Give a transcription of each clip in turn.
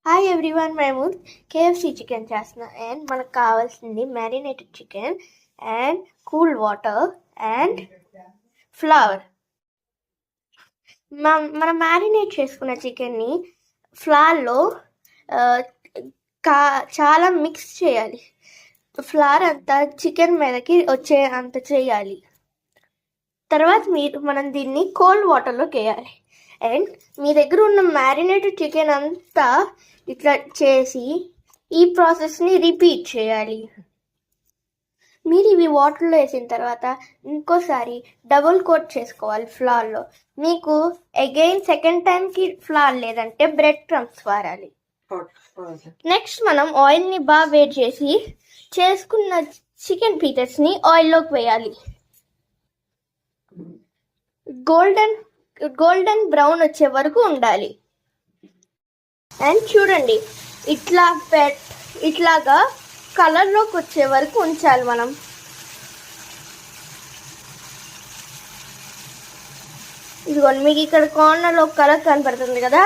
Hi everyone, మేము KFC chicken చేస్తున్నాం and మనకు కావాల్సింది marinated chicken and cool water and flower. మనం మ్యారినేట్ చేసుకున్న చికెన్ని ఫ్లవర్లో చాలా మిక్స్ చేయాలి. ఫ్లవర్ అంతా చికెన్ మీదకి వచ్చే అంత చేయాలి. తర్వాత మనం దీన్ని కోల్డ్ వాటర్లోకి వేయాలి అండ్ మీ దగ్గర ఉన్న మ్యారినేటెడ్ చికెన్ అంతా ఇట్లా చేసి ఈ ప్రాసెస్ని రిపీట్ చేయాలి. మీరు ఇవి వాటర్లో వేసిన తర్వాత ఇంకోసారి డబుల్ కోట్ చేసుకోవాలి ఫ్లవర్లో. మీకు అగైన్ సెకండ్ టైంకి ఫ్లవర్ లేదంటే బ్రెడ్ క్రమ్స్ వాడాలి. నెక్స్ట్ మనం ఆయిల్ని బాగా వేడి చేసి చేసుకున్న చికెన్ పీసెస్ని ఆయిల్లోకి వేయాలి. గోల్డెన్ బ్రౌన్ వచ్చే వరకు ఉండాలి. అండ్ చూడండి, ఇట్లాగా కలర్లోకి వచ్చే వరకు ఉంచాలి. మనం ఇదిగోండి, మీకు ఇక్కడ కార్నర్లో కలర్ కనపడుతుంది కదా,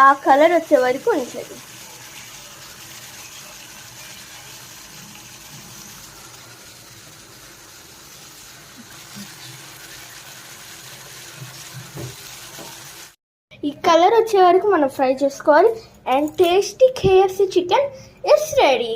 ఆ కలర్ వచ్చే వరకు ఉంచాలి. ఈ కలర్ వచ్చే వరకు మనం ఫ్రై చేసుకోవాలి and tasty KFC chicken is ready.